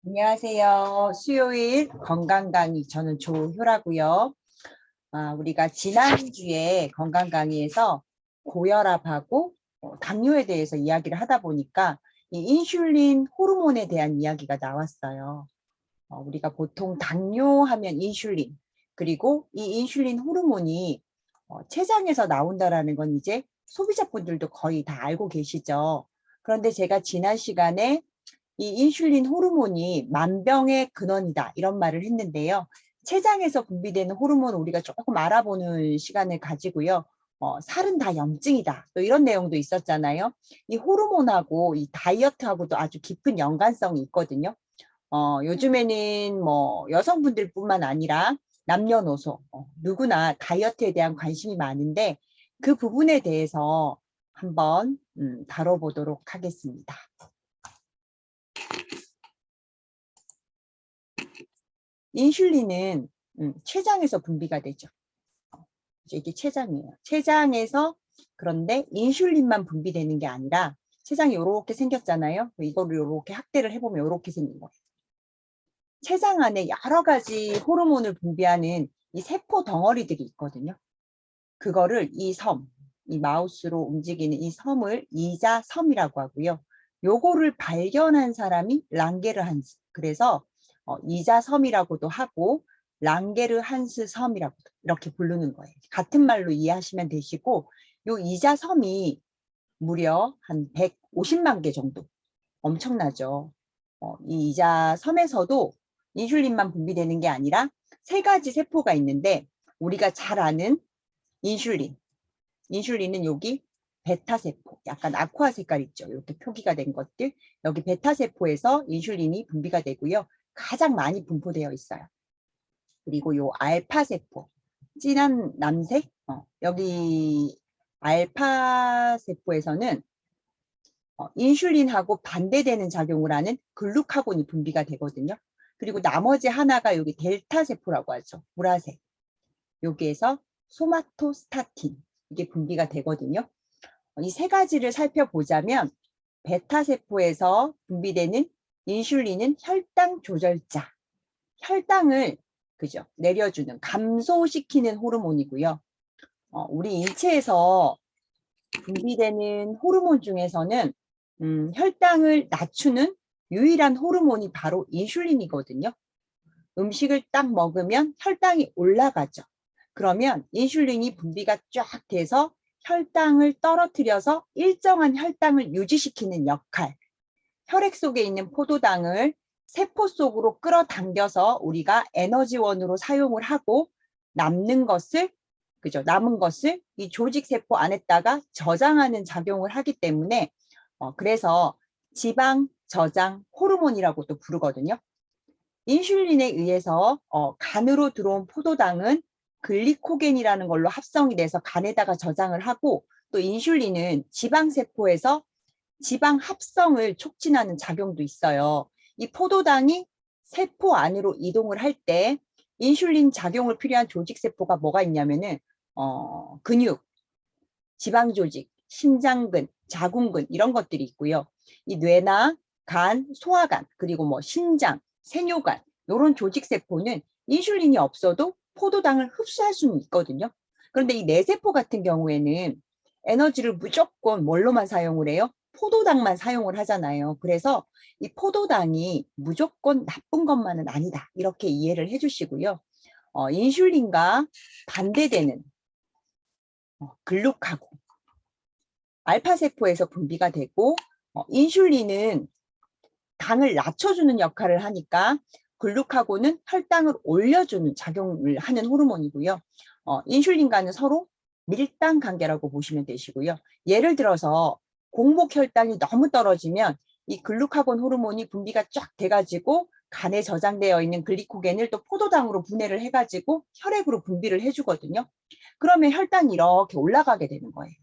안녕하세요. 수요일 건강 강의 저는 조효라고요. 우리가 지난주에 건강 강의에서 고혈압하고 당뇨에 대해서 이야기를 하다 보니까 이 인슐린 호르몬에 대한 이야기가 나왔어요. 우리가 보통 당뇨하면 인슐린, 그리고 이 인슐린 호르몬이 췌장에서 나온다라는 건 이제 소비자분들도 거의 다 알고 계시죠. 그런데 제가 지난 시간에 이 인슐린 호르몬이 만병의 근원이다 이런 말을 했는데요. 췌장에서 분비되는 호르몬 우리가 조금 알아보는 시간을 가지고요. 살은 다 염증이다 또 이런 내용도 있었잖아요. 이 호르몬하고 이 다이어트하고도 아주 깊은 연관성이 있거든요. 요즘에는 뭐 여성분들뿐만 아니라 남녀노소 누구나 다이어트에 대한 관심이 많은데 그 부분에 대해서 한번 다뤄보도록 하겠습니다. 인슐린은 췌장에서 분비가 되죠. 이게 췌장이에요. 췌장에서 그런데 인슐린만 분비되는 게 아니라 췌장이 이렇게 생겼잖아요. 이거를 이렇게 확대를 해보면 이렇게 생긴 거예요. 췌장 안에 여러 가지 호르몬을 분비하는 이 세포 덩어리들이 있거든요. 그거를 이 마우스로 움직이는 이 섬을 이자섬이라고 하고요. 요거를 발견한 사람이 랑게르한스. 그래서 이자섬이라고도 하고 랑게르한스 섬이라고 이렇게 부르는 거예요. 같은 말로 이해하시면 되시고, 요 이자섬이 무려 한 150만 개 정도, 엄청나죠. 이 이자섬에서도 인슐린만 분비되는 게 아니라 세 가지 세포가 있는데, 우리가 잘 아는 인슐린은 여기 베타세포, 약간 아쿠아 색깔 있죠. 이렇게 표기가 된 것들, 여기 베타세포에서 인슐린이 분비가 되고요. 가장 많이 분포되어 있어요. 그리고 요 알파세포, 진한 남색, 여기 알파세포에서는 인슐린하고 반대되는 작용을 하는 글루카곤이 분비가 되거든요. 그리고 나머지 하나가 여기 델타세포라고 하죠. 보라색. 여기에서 소마토스타틴, 이게 분비가 되거든요. 이 세 가지를 살펴보자면 베타세포에서 분비되는 인슐린은 혈당 조절자, 혈당을 그죠 내려주는, 감소시키는 호르몬이고요. 우리 인체에서 분비되는 호르몬 중에서는 혈당을 낮추는 유일한 호르몬이 바로 인슐린이거든요. 음식을 딱 먹으면 혈당이 올라가죠. 그러면 인슐린이 분비가 쫙 돼서 혈당을 떨어뜨려서 일정한 혈당을 유지시키는 역할, 혈액 속에 있는 포도당을 세포 속으로 끌어당겨서 우리가 에너지원으로 사용을 하고 남는 것을 남은 것을 이 조직세포 안에다가 저장하는 작용을 하기 때문에 그래서 지방 저장 호르몬이라고도 부르거든요. 인슐린에 의해서 간으로 들어온 포도당은 글리코겐이라는 걸로 합성이 돼서 간에다가 저장을 하고, 또 인슐린은 지방세포에서 지방 합성을 촉진하는 작용도 있어요. 이 포도당이 세포 안으로 이동을 할 때 인슐린 작용을 필요한 조직세포가 뭐가 있냐면은 근육, 지방조직, 심장근, 자궁근 이런 것들이 있고요. 이 뇌나 간, 소화관, 그리고 뭐 신장, 세뇨관 이런 조직세포는 인슐린이 없어도 포도당을 흡수할 수는 있거든요. 그런데 이 뇌세포 같은 경우에는 에너지를 무조건 뭘로만 사용을 해요? 포도당만 사용을 하잖아요. 그래서 이 포도당이 무조건 나쁜 것만은 아니다. 이렇게 이해를 해주시고요. 인슐린과 반대되는 글루카곤, 알파세포에서 분비가 되고, 인슐린은 당을 낮춰주는 역할을 하니까 글루카곤은 혈당을 올려주는 작용을 하는 호르몬이고요. 인슐린과는 서로 밀당 관계라고 보시면 되시고요. 예를 들어서 공복 혈당이 너무 떨어지면 이 글루카곤 호르몬이 분비가 쫙 돼가지고 간에 저장되어 있는 글리코겐을 또 포도당으로 분해를 해가지고 혈액으로 분비를 해주거든요. 그러면 혈당이 이렇게 올라가게 되는 거예요.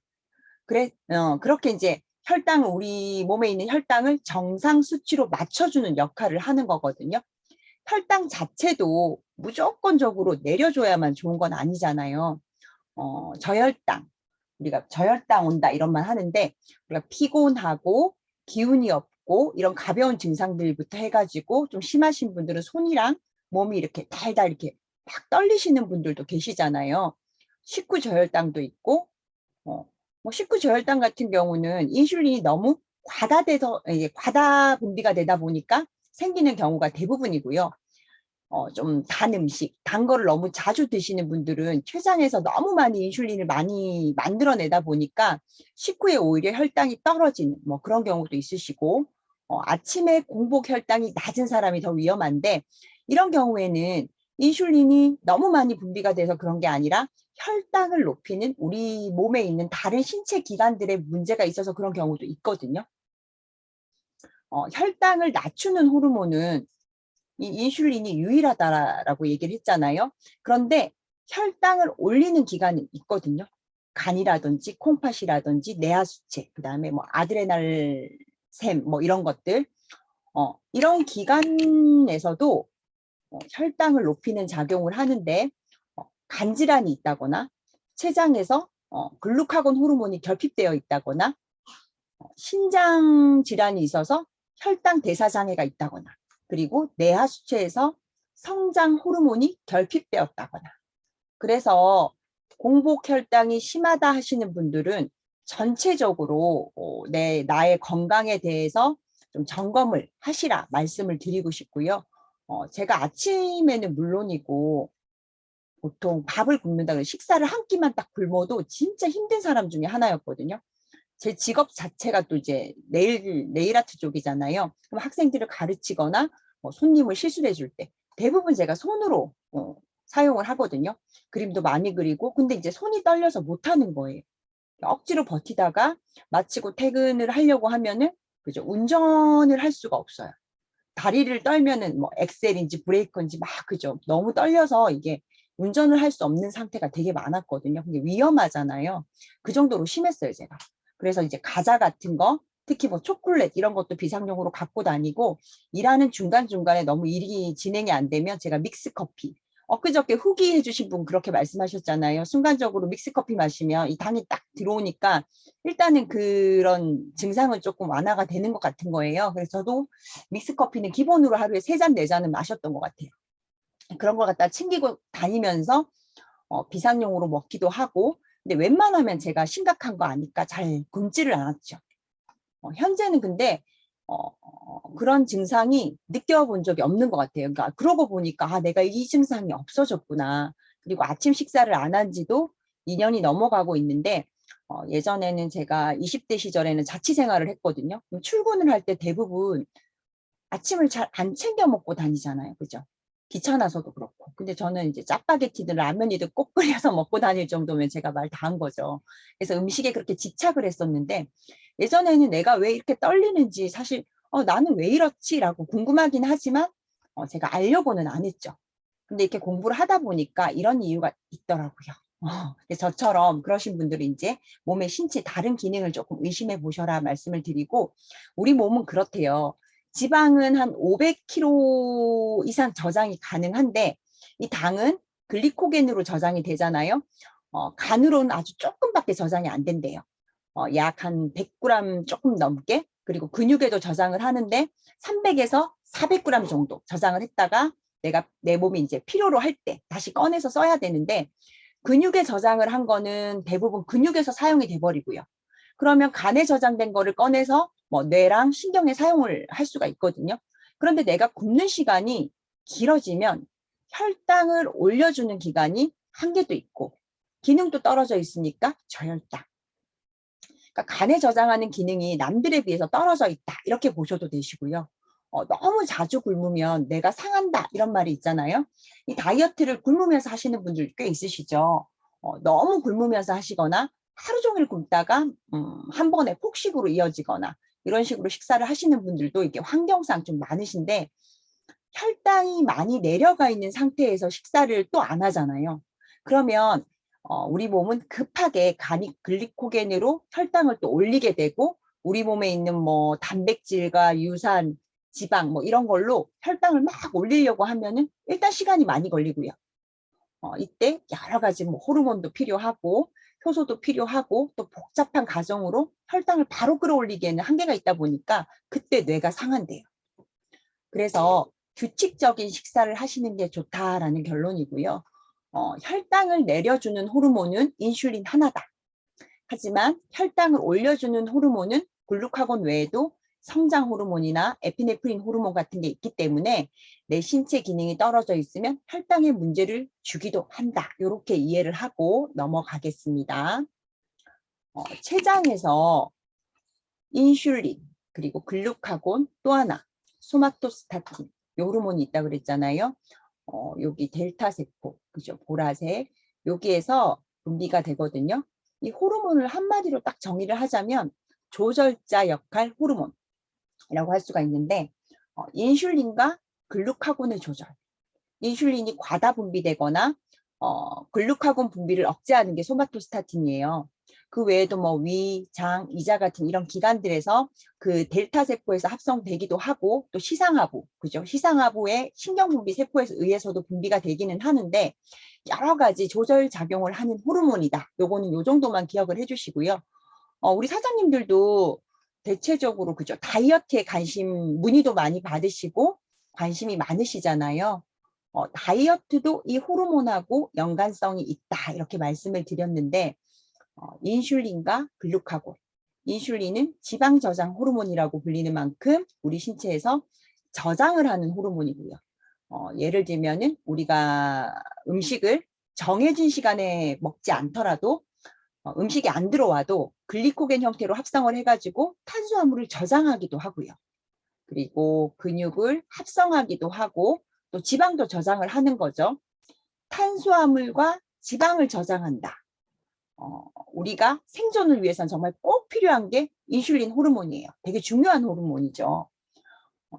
그렇게 이제 혈당을, 우리 몸에 있는 혈당을 정상 수치로 맞춰주는 역할을 하는 거거든요. 혈당 자체도 무조건적으로 내려줘야만 좋은 건 아니잖아요. 우리가 저혈당 온다 이런 말 하는데, 우리가 피곤하고 기운이 없고 있고 이런 가벼운 증상들부터 해가지고 좀 심하신 분들은 손이랑 몸이 이렇게 달달 이렇게 막 떨리시는 분들도 계시잖아요. 식후저혈당도 있고 뭐 식후저혈당 같은 경우는 인슐린이 너무 과다 분비가 되다 보니까 생기는 경우가 대부분이고요. 좀 단 음식, 단 거를 너무 자주 드시는 분들은 췌장에서 너무 많이 인슐린을 많이 만들어내다 보니까 식후에 오히려 혈당이 떨어지는 뭐 그런 경우도 있으시고, 아침에 공복 혈당이 낮은 사람이 더 위험한데, 이런 경우에는 인슐린이 너무 많이 분비가 돼서 그런 게 아니라 혈당을 높이는 우리 몸에 있는 다른 신체 기관들의 문제가 있어서 그런 경우도 있거든요. 혈당을 낮추는 호르몬은 이 인슐린이 유일하다라고 얘기를 했잖아요. 그런데 혈당을 올리는 기관이 있거든요. 간이라든지 콩팥이라든지 뇌하수체, 그다음에 뭐 아드레날샘 뭐 이런 것들, 이런 기관에서도 혈당을 높이는 작용을 하는데, 간질환이 있다거나 췌장에서 글루카곤 호르몬이 결핍되어 있다거나 신장 질환이 있어서 혈당 대사 장애가 있다거나, 그리고 뇌하수체에서 성장 호르몬이 결핍되었다거나, 그래서 공복 혈당이 심하다 하시는 분들은 전체적으로 나의 건강에 대해서 좀 점검을 하시라 말씀을 드리고 싶고요. 제가 아침에는 물론이고 보통 밥을 굶는다 그래 식사를 한 끼만 딱 굶어도 진짜 힘든 사람 중에 하나였거든요. 제 직업 자체가 또 이제 네일 아트 쪽이잖아요. 그럼 학생들을 가르치거나 손님을 시술해 줄 때 대부분 제가 손으로 사용을 하거든요. 그림도 많이 그리고, 근데 이제 손이 떨려서 못 하는 거예요. 억지로 버티다가 마치고 퇴근을 하려고 하면은 그죠, 운전을 할 수가 없어요. 다리를 떨면은 뭐 엑셀인지 브레이크인지 막 그죠, 너무 떨려서 이게 운전을 할 수 없는 상태가 되게 많았거든요. 근데 위험하잖아요. 그 정도로 심했어요, 제가. 그래서 이제 과자 같은 거, 특히 뭐 초콜릿 이런 것도 비상용으로 갖고 다니고, 일하는 중간중간에 너무 일이 진행이 안 되면 제가 믹스커피, 엊그저께 후기 해주신 분 그렇게 말씀하셨잖아요. 순간적으로 믹스커피 마시면 이 당이 딱 들어오니까 일단은 그런 증상은 조금 완화가 되는 것 같은 거예요. 그래서 저도 믹스커피는 기본으로 하루에 3잔, 4잔은 마셨던 것 같아요. 그런 걸 갖다 챙기고 다니면서 비상용으로 먹기도 하고, 근데 웬만하면 제가 심각한 거 아니까 잘 굶지를 않았죠. 현재는 근데 그런 증상이 느껴본 적이 없는 것 같아요. 그러니까 그러고 보니까 내가 이 증상이 없어졌구나. 그리고 아침 식사를 안 한 지도 2년이 넘어가고 있는데, 예전에는 제가 20대 시절에는 자취 생활을 했거든요. 출근을 할 때 대부분 아침을 잘 안 챙겨 먹고 다니잖아요. 그죠? 귀찮아서도 그렇고. 근데 저는 이제 짜파게티든 라면이든 꼭 끓여서 먹고 다닐 정도면 제가 말 다 한 거죠. 그래서 음식에 그렇게 집착을 했었는데, 예전에는 내가 왜 이렇게 떨리는지 사실 나는 왜 이렇지라고 궁금하긴 하지만 제가 알려고는 안 했죠. 근데 이렇게 공부를 하다 보니까 이런 이유가 있더라고요. 그래서 저처럼 그러신 분들은 이제 몸의 신체 다른 기능을 조금 의심해 보셔라 말씀을 드리고, 우리 몸은 그렇대요. 지방은 한 500kg 이상 저장이 가능한데, 이 당은 글리코겐으로 저장이 되잖아요. 간으로는 아주 조금밖에 저장이 안 된대요. 약 한 100g 조금 넘게, 그리고 근육에도 저장을 하는데 300에서 400g 정도 저장을 했다가 내가 내 몸이 이제 필요로 할 때 다시 꺼내서 써야 되는데, 근육에 저장을 한 거는 대부분 근육에서 사용이 돼버리고요. 그러면 간에 저장된 거를 꺼내서 뭐 뇌랑 신경에 사용을 할 수가 있거든요. 그런데 내가 굶는 시간이 길어지면 혈당을 올려주는 기간이 한계도 있고 기능도 떨어져 있으니까 저혈당. 그러니까 간에 저장하는 기능이 남들에 비해서 떨어져 있다, 이렇게 보셔도 되시고요. 너무 자주 굶으면 내가 상한다 이런 말이 있잖아요. 이 다이어트를 굶으면서 하시는 분들 꽤 있으시죠. 너무 굶으면서 하시거나 하루 종일 굶다가 한 번에 폭식으로 이어지거나 이런 식으로 식사를 하시는 분들도 이게 환경상 좀 많으신데, 혈당이 많이 내려가 있는 상태에서 식사를 또 안 하잖아요. 그러면 우리 몸은 급하게 간이 글리코겐으로 혈당을 또 올리게 되고, 우리 몸에 있는 뭐 단백질과 유산, 지방 뭐 이런 걸로 혈당을 막 올리려고 하면은 일단 시간이 많이 걸리고요. 이때 여러 가지 뭐 호르몬도 필요하고 효소도 필요하고 또 복잡한 과정으로 혈당을 바로 끌어올리기에는 한계가 있다 보니까 그때 뇌가 상한대요. 그래서 규칙적인 식사를 하시는 게 좋다라는 결론이고요. 혈당을 내려주는 호르몬은 인슐린 하나다. 하지만 혈당을 올려주는 호르몬은 글루카곤 외에도 성장 호르몬이나 에피네프린 호르몬 같은 게 있기 때문에 내 신체 기능이 떨어져 있으면 혈당에 문제를 주기도 한다. 이렇게 이해를 하고 넘어가겠습니다. 췌장에서 인슐린 그리고 글루카곤 또 하나 소마토스타틴 이 호르몬이 있다고 그랬잖아요. 여기 델타 세포 그죠? 보라색 여기에서 분비가 되거든요. 이 호르몬을 한마디로 딱 정의를 하자면 조절자 역할 호르몬이라고 할 수가 있는데 인슐린과 글루카곤의 조절 인슐린이 과다 분비되거나 글루카곤 분비를 억제하는 게 소마토스타틴이에요. 그 외에도 뭐 위, 장, 이자 같은 이런 기관들에서 그 델타 세포에서 합성되기도 하고 또 시상하부, 그죠? 시상하부의 신경분비 세포에 의해서도 분비가 되기는 하는데 여러 가지 조절 작용을 하는 호르몬이다. 요거는 요 정도만 기억을 해주시고요. 우리 사장님들도 대체적으로 그죠? 다이어트에 관심 문의도 많이 받으시고 관심이 많으시잖아요. 다이어트도 이 호르몬하고 연관성이 있다 이렇게 말씀을 드렸는데 인슐린과 글루카곤 인슐린은 지방 저장 호르몬이라고 불리는 만큼 우리 신체에서 저장을 하는 호르몬이고요. 예를 들면은 우리가 음식을 정해진 시간에 먹지 않더라도 음식이 안 들어와도 글리코겐 형태로 합성을 해가지고 탄수화물을 저장하기도 하고요. 그리고 근육을 합성하기도 하고 또 지방도 저장을 하는 거죠. 탄수화물과 지방을 저장한다. 우리가 생존을 위해서는 정말 꼭 필요한 게 인슐린 호르몬이에요. 되게 중요한 호르몬이죠.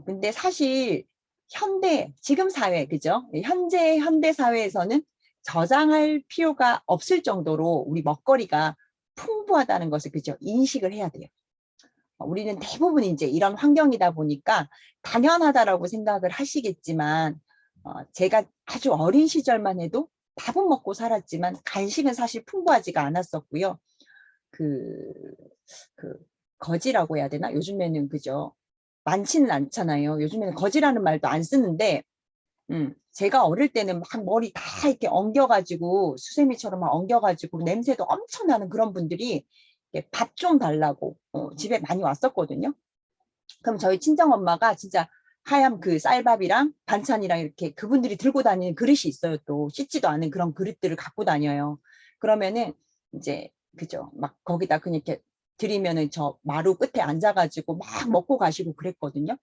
근데 사실 지금 사회, 그죠? 현대 사회에서는 저장할 필요가 없을 정도로 우리 먹거리가 풍부하다는 것을, 그죠? 인식을 해야 돼요. 우리는 대부분 이제 이런 환경이다 보니까 당연하다라고 생각을 하시겠지만, 제가 아주 어린 시절만 해도 밥은 먹고 살았지만 간식은 사실 풍부하지가 않았었고요. 그 거지라고 해야 되나? 요즘에는 그죠? 많지는 않잖아요. 요즘에는 거지라는 말도 안 쓰는데, 제가 어릴 때는 막 머리 다 이렇게 엉겨가지고 수세미처럼 막 엉겨가지고 냄새도 엄청 나는 그런 분들이 밥 좀 달라고 집에 많이 왔었거든요. 그럼 저희 친정 엄마가 진짜 하얀 그 쌀밥이랑 반찬이랑 이렇게 그분들이 들고 다니는 그릇이 있어요. 또 씻지도 않은 그런 그릇들을 갖고 다녀요. 그러면은 이제 그죠? 막 거기다 그냥 이렇게 드리면은 저 마루 끝에 앉아가지고 막 먹고 가시고 그랬거든요.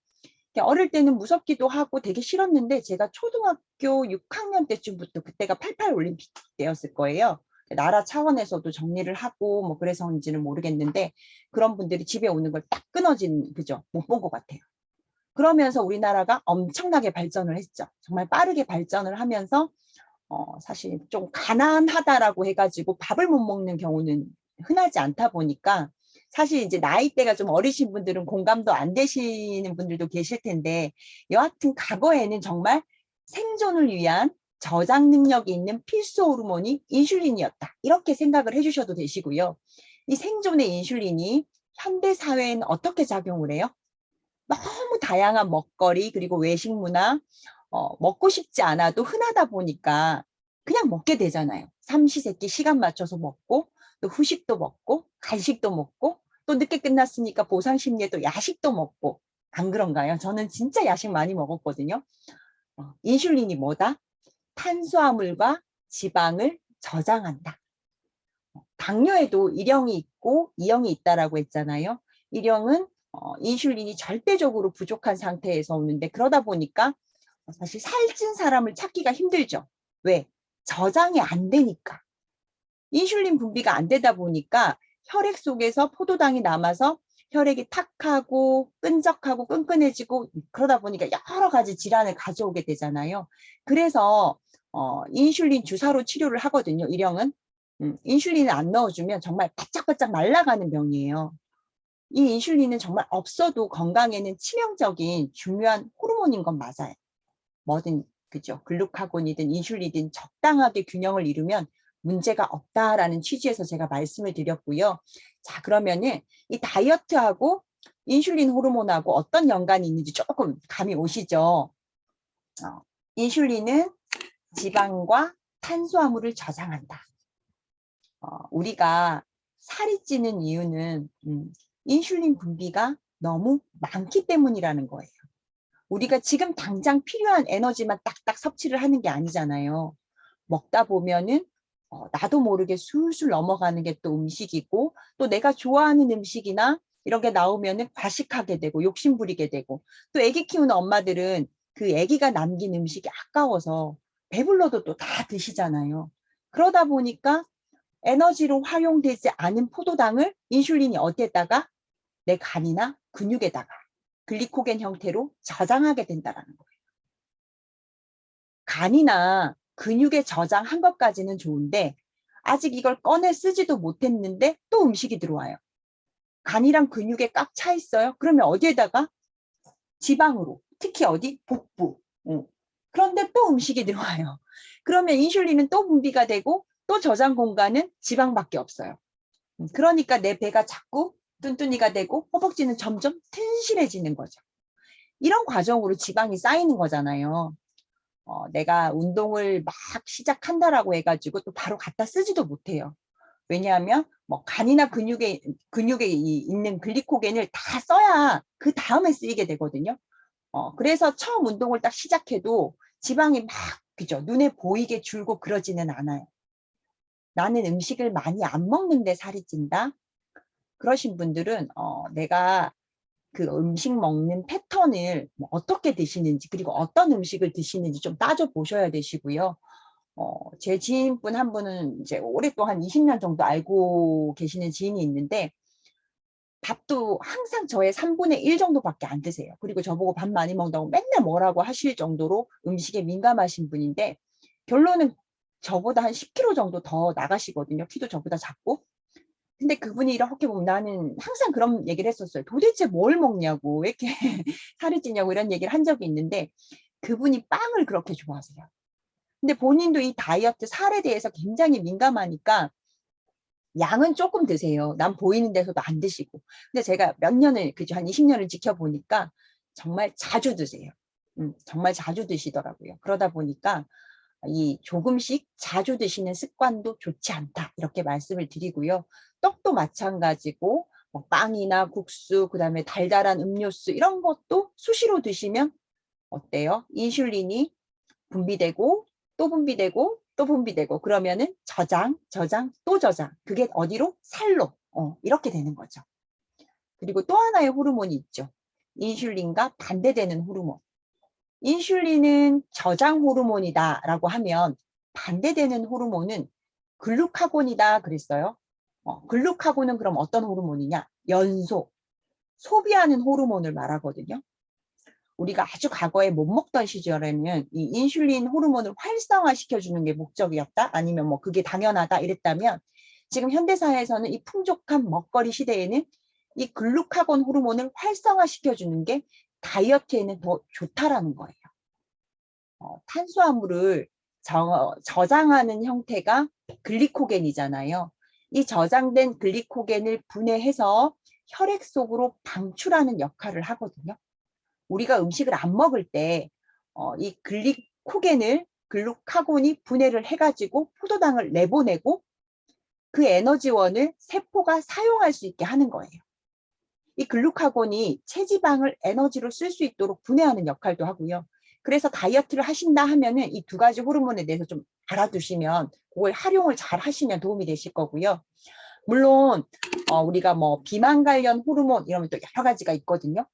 어릴 때는 무섭기도 하고 되게 싫었는데 제가 초등학교 6학년 때쯤부터 그때가 88 올림픽 때였을 거예요. 나라 차원에서도 정리를 하고 뭐 그래서인지는 모르겠는데 그런 분들이 집에 오는 걸 딱 끊어진 그죠? 못 본 것 같아요. 그러면서 우리나라가 엄청나게 발전을 했죠. 정말 빠르게 발전을 하면서 사실 좀 가난하다라고 해가지고 밥을 못 먹는 경우는 흔하지 않다 보니까 사실 이제 나이대가 좀 어리신 분들은 공감도 안 되시는 분들도 계실 텐데 여하튼 과거에는 정말 생존을 위한 저장 능력이 있는 필수 호르몬이 인슐린이었다. 이렇게 생각을 해주셔도 되시고요. 이 생존의 인슐린이 현대 사회에는 어떻게 작용을 해요? 너무 다양한 먹거리 그리고 외식 문화 먹고 싶지 않아도 흔하다 보니까 그냥 먹게 되잖아요. 삼시세끼 시간 맞춰서 먹고 또 후식도 먹고 간식도 먹고 또 늦게 끝났으니까 보상심리에 또 야식도 먹고 안 그런가요? 저는 진짜 야식 많이 먹었거든요. 인슐린이 뭐다? 탄수화물과 지방을 저장한다. 당뇨에도 1형이 있고 2형이 있다라고 했잖아요. 1형은 인슐린이 절대적으로 부족한 상태에서 오는데 그러다 보니까 사실 살찐 사람을 찾기가 힘들죠. 왜? 저장이 안 되니까. 인슐린 분비가 안 되다 보니까 혈액 속에서 포도당이 남아서 혈액이 탁하고 끈적하고 끈끈해지고 그러다 보니까 여러 가지 질환을 가져오게 되잖아요. 그래서 인슐린 주사로 치료를 하거든요. 1형은. 인슐린을 안 넣어주면 정말 바짝바짝 말라가는 병이에요. 이 인슐린은 정말 없어도 건강에는 치명적인 중요한 호르몬인 건 맞아요. 뭐든 그죠. 글루카곤이든 인슐린이든 적당하게 균형을 이루면 문제가 없다라는 취지에서 제가 말씀을 드렸고요. 자, 그러면은 이 다이어트하고 인슐린 호르몬하고 어떤 연관이 있는지 조금 감이 오시죠? 인슐린은 지방과 탄수화물을 저장한다. 우리가 살이 찌는 이유는 인슐린 분비가 너무 많기 때문이라는 거예요. 우리가 지금 당장 필요한 에너지만 딱딱 섭취를 하는 게 아니잖아요. 먹다 보면은 나도 모르게 술술 넘어가는 게 또 음식이고, 또 내가 좋아하는 음식이나 이런 게 나오면은 과식하게 되고 욕심 부리게 되고, 또 아기 키우는 엄마들은 그 아기가 남긴 음식이 아까워서 배불러도 또 다 드시잖아요. 그러다 보니까 에너지로 활용되지 않은 포도당을 인슐린이 어디에다가 내 간이나 근육에다가 글리코겐 형태로 저장하게 된다는 거예요. 간이나 근육에 저장한 것까지는 좋은데 아직 이걸 꺼내 쓰지도 못했는데 또 음식이 들어와요. 간이랑 근육에 꽉 차 있어요. 그러면 어디에다가? 지방으로. 특히 어디? 복부. 그런데 또 음식이 들어와요. 그러면 인슐린은 또 분비가 되고 또 저장 공간은 지방밖에 없어요. 그러니까 내 배가 자꾸 뚠뚠이가 되고 허벅지는 점점 튼실해지는 거죠. 이런 과정으로 지방이 쌓이는 거잖아요. 내가 운동을 막 시작한다라고 해가지고 또 바로 갖다 쓰지도 못해요. 왜냐하면 뭐 간이나 근육에 있는 글리코겐을 다 써야 그 다음에 쓰이게 되거든요. 그래서 처음 운동을 딱 시작해도 지방이 막 그죠 눈에 보이게 줄고 그러지는 않아요. 나는 음식을 많이 안 먹는데 살이 찐다. 그러신 분들은 내가 그 음식 먹는 패턴을 뭐 어떻게 드시는지 그리고 어떤 음식을 드시는지 좀 따져 보셔야 되시고요. 제 지인분 한 분은 이제 오랫동안 20년 정도 알고 계시는 지인이 있는데 밥도 항상 저의 3분의 1 정도밖에 안 드세요. 그리고 저보고 밥 많이 먹는다고 맨날 뭐라고 하실 정도로 음식에 민감하신 분인데 결론은 저보다 한 10kg 정도 더 나가시거든요. 키도 저보다 작고. 근데 그분이 이렇게 보면 나는 항상 그런 얘기를 했었어요. 도대체 뭘 먹냐고, 왜 이렇게 살이 찌냐고 이런 얘기를 한 적이 있는데 그분이 빵을 그렇게 좋아하세요. 근데 본인도 이 다이어트 살에 대해서 굉장히 민감하니까 양은 조금 드세요. 남 보이는 데서도 안 드시고. 근데 제가 몇 년을, 그죠, 한 20년을 지켜보니까 정말 자주 드세요. 정말 자주 드시더라고요. 그러다 보니까 이 조금씩 자주 드시는 습관도 좋지 않다. 이렇게 말씀을 드리고요. 떡도 마찬가지고 뭐 빵이나 국수, 그다음에 달달한 음료수 이런 것도 수시로 드시면 어때요? 인슐린이 분비되고 또 분비되고 또 분비되고 그러면은 저장, 또 저장. 그게 어디로? 살로. 이렇게 되는 거죠. 그리고 또 하나의 호르몬이 있죠. 인슐린과 반대되는 호르몬. 인슐린은 저장 호르몬이다라고 하면 반대되는 호르몬은 글루카곤이다 그랬어요. 글루카곤은 그럼 어떤 호르몬이냐? 연소, 소비하는 호르몬을 말하거든요. 우리가 아주 과거에 못 먹던 시절에는 이 인슐린 호르몬을 활성화시켜주는 게 목적이었다? 아니면 뭐 그게 당연하다 이랬다면 지금 현대사회에서는 이 풍족한 먹거리 시대에는 이 글루카곤 호르몬을 활성화시켜주는 게 다이어트에는 더 좋다라는 거예요. 탄수화물을 저장하는 형태가 글리코겐이잖아요. 이 저장된 글리코겐을 분해해서 혈액 속으로 방출하는 역할을 하거든요. 우리가 음식을 안 먹을 때 이 글루카곤이 분해를 해가지고 포도당을 내보내고 그 에너지원을 세포가 사용할 수 있게 하는 거예요. 이 글루카곤이 체지방을 에너지로 쓸 수 있도록 분해하는 역할도 하고요. 그래서 다이어트를 하신다 하면은 이 두 가지 호르몬에 대해서 좀 알아두시면 그걸 활용을 잘 하시면 도움이 되실 거고요. 물론 우리가 뭐 비만 관련 호르몬 이러면 또 여러 가지가 있거든요.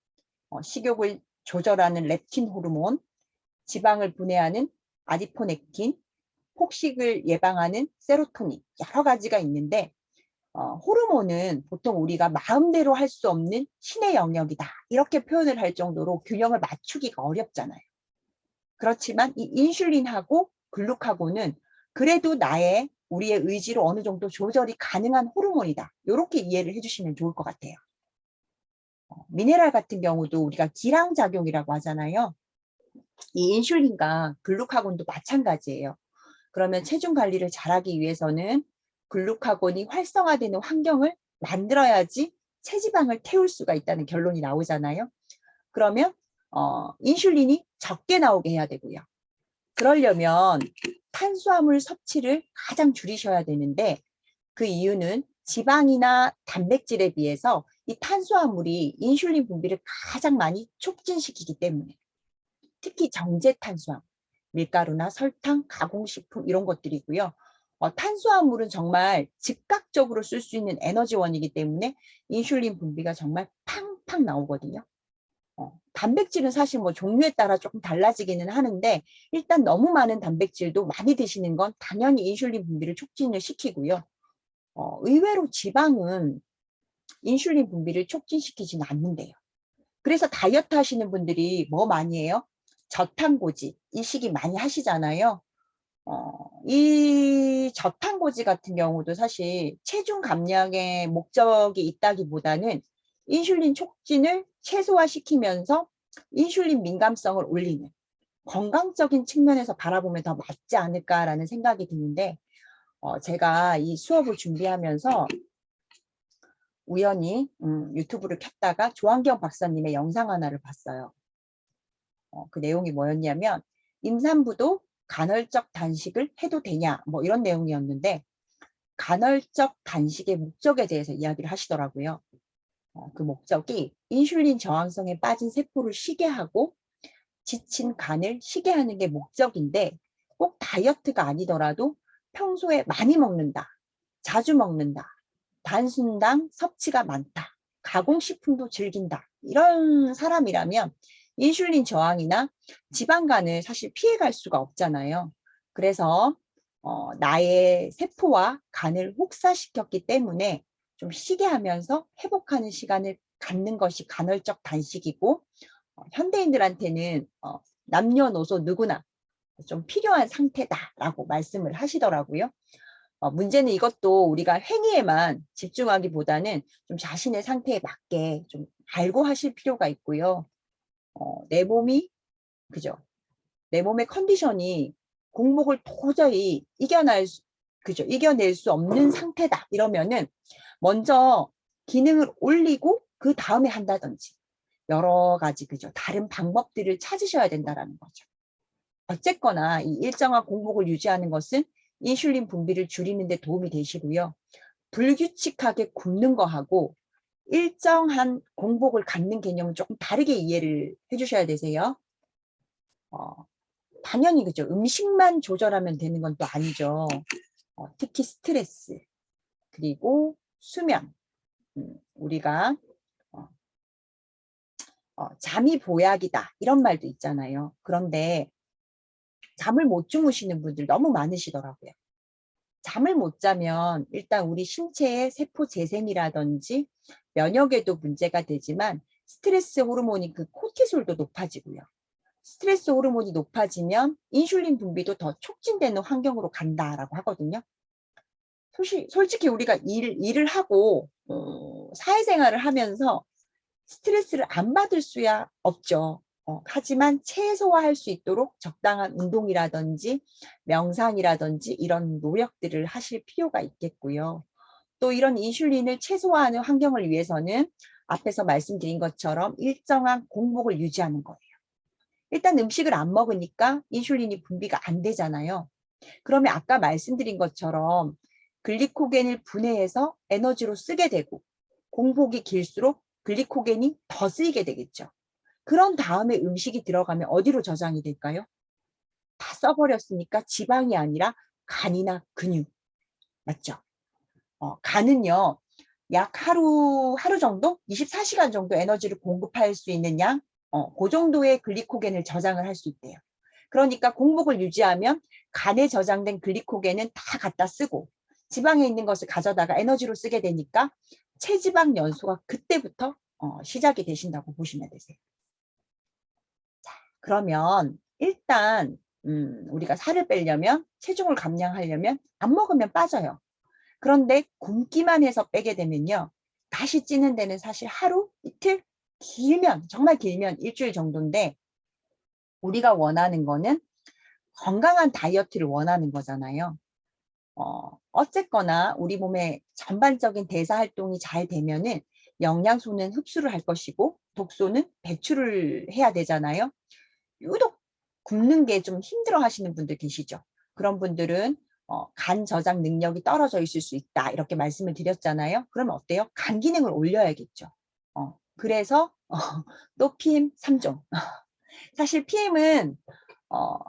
식욕을 조절하는 렙틴 호르몬, 지방을 분해하는 아디포넥틴, 폭식을 예방하는 세로토닌 여러 가지가 있는데 호르몬은 보통 우리가 마음대로 할 수 없는 신의 영역이다 이렇게 표현을 할 정도로 균형을 맞추기가 어렵잖아요. 그렇지만 이 인슐린하고 글루카곤은 그래도 우리의 의지로 어느 정도 조절이 가능한 호르몬이다 이렇게 이해를 해주시면 좋을 것 같아요. 미네랄 같은 경우도 우리가 기량작용이라고 하잖아요. 이 인슐린과 글루카곤도 마찬가지예요. 그러면 체중 관리를 잘하기 위해서는 글루카곤이 활성화되는 환경을 만들어야지 체지방을 태울 수가 있다는 결론이 나오잖아요. 그러면 인슐린이 적게 나오게 해야 되고요. 그러려면 탄수화물 섭취를 가장 줄이셔야 되는데 그 이유는 지방이나 단백질에 비해서 이 탄수화물이 인슐린 분비를 가장 많이 촉진시키기 때문에 특히 정제 탄수화물, 밀가루나 설탕, 가공식품 이런 것들이고요. 탄수화물은 정말 즉각적으로 쓸 수 있는 에너지원이기 때문에 인슐린 분비가 정말 팡팡 나오거든요. 단백질은 사실 뭐 종류에 따라 조금 달라지기는 하는데 일단 너무 많은 단백질도 많이 드시는 건 당연히 인슐린 분비를 촉진을 시키고요. 의외로 지방은 인슐린 분비를 촉진시키지는 않는데요. 그래서 다이어트 하시는 분들이 뭐 많이 해요? 저탄고지, 이식이 많이 하시잖아요. 이 저탄고지 같은 경우도 사실 체중 감량의 목적이 있다기보다는 인슐린 촉진을 최소화시키면서 인슐린 민감성을 올리는 건강적인 측면에서 바라보면 더 맞지 않을까라는 생각이 드는데 제가 이 수업을 준비하면서 우연히 유튜브를 켰다가 조한경 박사님의 영상 하나를 봤어요. 그 내용이 뭐였냐면 임산부도 간헐적 단식을 해도 되냐 뭐 이런 내용이었는데 간헐적 단식의 목적에 대해서 이야기를 하시더라고요. 그 목적이 인슐린 저항성에 빠진 세포를 쉬게 하고 지친 간을 쉬게 하는 게 목적인데 꼭 다이어트가 아니더라도 평소에 많이 먹는다, 자주 먹는다, 단순당 섭취가 많다, 가공식품도 즐긴다 이런 사람이라면 인슐린 저항이나 지방간을 사실 피해갈 수가 없잖아요. 그래서 나의 세포와 간을 혹사시켰기 때문에 좀 쉬게 하면서 회복하는 시간을 갖는 것이 간헐적 단식이고 현대인들한테는 남녀노소 누구나 좀 필요한 상태다라고 말씀을 하시더라고요. 문제는 이것도 우리가 행위에만 집중하기보다는 좀 자신의 상태에 맞게 좀 알고 하실 필요가 있고요. 내 몸이 그죠? 내 몸의 컨디션이 공복을 도저히 이겨낼 수 없는 상태다 이러면은 먼저 기능을 올리고 그 다음에 한다든지 여러 가지 그죠? 다른 방법들을 찾으셔야 된다라는 거죠. 어쨌거나 이 일정한 공복을 유지하는 것은 인슐린 분비를 줄이는 데 도움이 되시고요. 불규칙하게 굶는 거하고 일정한 공복을 갖는 개념은 조금 다르게 이해를 해주셔야 되세요. 당연히 그죠. 음식만 조절하면 되는 건 또 아니죠. 특히 스트레스 그리고 수면 우리가 잠이 보약이다 이런 말도 있잖아요. 그런데 잠을 못 주무시는 분들 너무 많으시더라고요. 잠을 못 자면 일단 우리 신체의 세포 재생이라든지 면역에도 문제가 되지만 스트레스 호르몬이 그 코티솔도 높아지고요. 스트레스 호르몬이 높아지면 인슐린 분비도 더 촉진되는 환경으로 간다라고 하거든요. 솔직히 우리가 일을 하고 사회생활을 하면서 스트레스를 안 받을 수야 없죠. 하지만 최소화할 수 있도록 적당한 운동이라든지 명상이라든지 이런 노력들을 하실 필요가 있겠고요. 또 이런 인슐린을 최소화하는 환경을 위해서는 앞에서 말씀드린 것처럼 일정한 공복을 유지하는 거예요. 일단 음식을 안 먹으니까 인슐린이 분비가 안 되잖아요. 그러면 아까 말씀드린 것처럼 글리코겐을 분해해서 에너지로 쓰게 되고 공복이 길수록 글리코겐이 더 쓰이게 되겠죠. 그런 다음에 음식이 들어가면 어디로 저장이 될까요? 다 써버렸으니까 지방이 아니라 간이나 근육. 맞죠? 간은요. 약 하루 정도? 24시간 정도 에너지를 공급할 수 있는 양, 그 정도의 글리코겐을 저장을 할 수 있대요. 그러니까 공복을 유지하면 간에 저장된 글리코겐은 다 갖다 쓰고 지방에 있는 것을 가져다가 에너지로 쓰게 되니까 체지방 연소가 그때부터 시작이 되신다고 보시면 되세요. 자, 그러면 일단 우리가 살을 빼려면 체중을 감량하려면 안 먹으면 빠져요. 그런데 굶기만 해서 빼게 되면요. 다시 찌는 데는 사실 하루, 이틀, 길면 정말 길면 일주일 정도인데 우리가 원하는 거는 건강한 다이어트를 원하는 거잖아요. 어쨌거나 우리 몸의 전반적인 대사 활동이 잘 되면은 영양소는 흡수를 할 것이고 독소는 배출을 해야 되잖아요. 유독 굶는 게 좀 힘들어 하시는 분들 계시죠. 그런 분들은 간 저장 능력이 떨어져 있을 수 있다 이렇게 말씀을 드렸잖아요. 그러면 어때요? 간 기능을 올려야겠죠. 그래서 또 PM 3종. 사실 PM은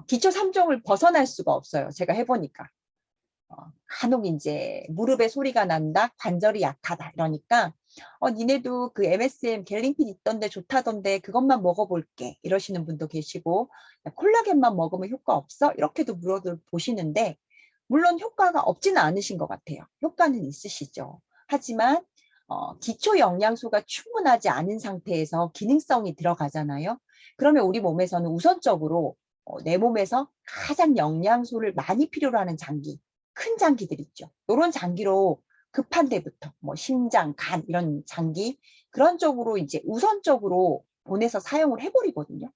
기초 3종을 벗어날 수가 없어요. 제가 해보니까. 간혹 이제 무릎에 소리가 난다, 관절이 약하다 이러니까 니네도 그 MSM 갤링핀 있던데 좋다던데 그것만 먹어볼게 이러시는 분도 계시고 콜라겐만 먹으면 효과 없어? 이렇게도 물어보시는데 물론 효과가 없지는 않으신 것 같아요. 효과는 있으시죠. 하지만 기초 영양소가 충분하지 않은 상태에서 기능성이 들어가잖아요. 그러면 우리 몸에서는 우선적으로 내 몸에서 가장 영양소를 많이 필요로 하는 장기, 큰 장기들 있죠. 이런 장기로 급한 데부터 뭐 심장, 간 이런 장기 그런 쪽으로 이제 우선적으로 보내서 사용을 해버리거든요.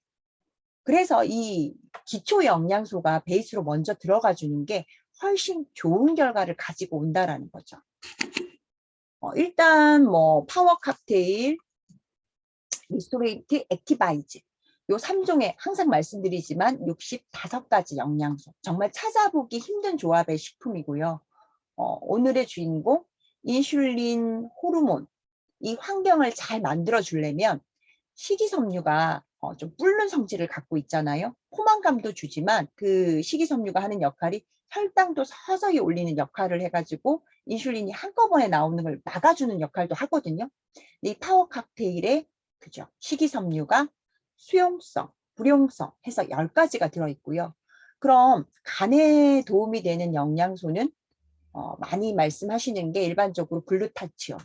그래서 이 기초 영양소가 베이스로 먼저 들어가 주는 게 훨씬 좋은 결과를 가지고 온다라는 거죠. 일단 뭐 파워 칵테일, 리스토레이트, 액티바이즈 요 3종에 항상 말씀드리지만 65가지 영양소 정말 찾아보기 힘든 조합의 식품이고요. 오늘의 주인공 인슐린 호르몬 이 환경을 잘 만들어 주려면 식이섬유가 좀 뿔른 성질을 갖고 있잖아요. 포만감도 주지만 그 식이섬유가 하는 역할이 혈당도 서서히 올리는 역할을 해가지고 인슐린이 한꺼번에 나오는 걸 막아주는 역할도 하거든요. 이 파워 칵테일에 그죠? 식이섬유가 수용성, 불용성 해서 10가지가 들어있고요. 그럼 간에 도움이 되는 영양소는 많이 말씀하시는 게 일반적으로 글루타치온.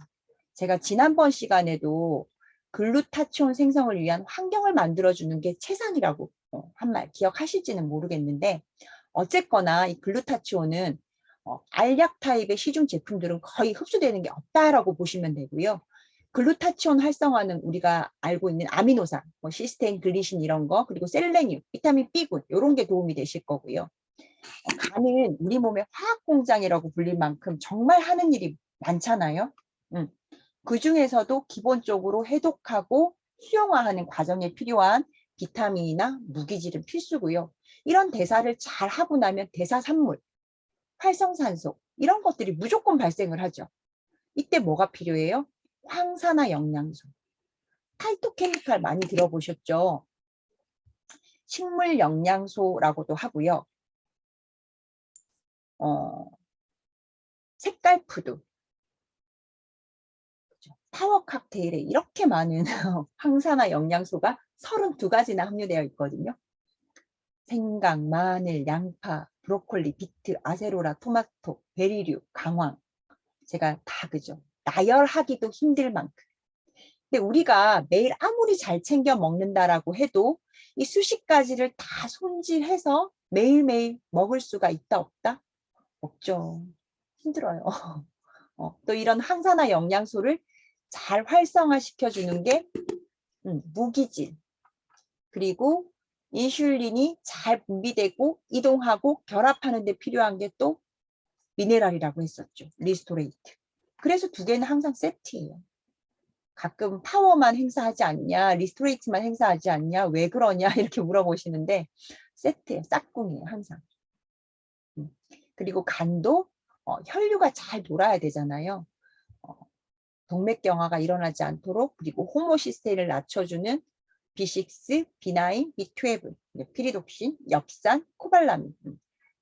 제가 지난번 시간에도 글루타치온 생성을 위한 환경을 만들어주는 게 체산이라고 한 말 기억하실지는 모르겠는데 어쨌거나 이 글루타치온은 알약 타입의 시중 제품들은 거의 흡수되는 게 없다라고 보시면 되고요. 글루타치온 활성화는 우리가 알고 있는 아미노산, 뭐 시스테인, 글리신 이런 거, 그리고 셀레늄, 비타민 B군 이런 게 도움이 되실 거고요. 간은 우리 몸의 화학 공장이라고 불릴 만큼 정말 하는 일이 많잖아요. 그 중에서도 기본적으로 해독하고 수용화하는 과정에 필요한 비타민이나 무기질은 필수고요. 이런 대사를 잘 하고 나면 대사산물, 활성산소 이런 것들이 무조건 발생을 하죠. 이때 뭐가 필요해요? 황산화 영양소, 파이토케미칼 많이 들어보셨죠? 식물 영양소라고도 하고요. 색깔 푸드, 파워 칵테일에 이렇게 많은 항산화 영양소가 32가지나 함유되어 있거든요. 생강, 마늘, 양파, 브로콜리, 비트, 아세로라, 토마토, 베리류, 강황. 제가 다 그죠. 나열하기도 힘들 만큼. 근데 우리가 매일 아무리 잘 챙겨 먹는다라고 해도 이 수십 가지를 다 손질해서 매일매일 먹을 수가 있다 없다? 없죠. 힘들어요. 또 이런 항산화 영양소를 잘 활성화시켜주는 게 무기질, 그리고 인슐린이 잘 분비되고 이동하고 결합하는 데 필요한 게 또 미네랄이라고 했었죠. 리스토레이트. 그래서 두 개는 항상 세트예요. 가끔 파워만 행사하지 않냐, 리스토레이트만 행사하지 않냐, 왜 그러냐 이렇게 물어보시는데 세트예요. 짝꿍이에요. 항상. 그리고 간도 혈류가 잘 돌아야 되잖아요. 동맥경화가 일어나지 않도록 그리고 호모시스테인을 낮춰주는 B6, B9, B12, 피리독신, 엽산, 코발라민.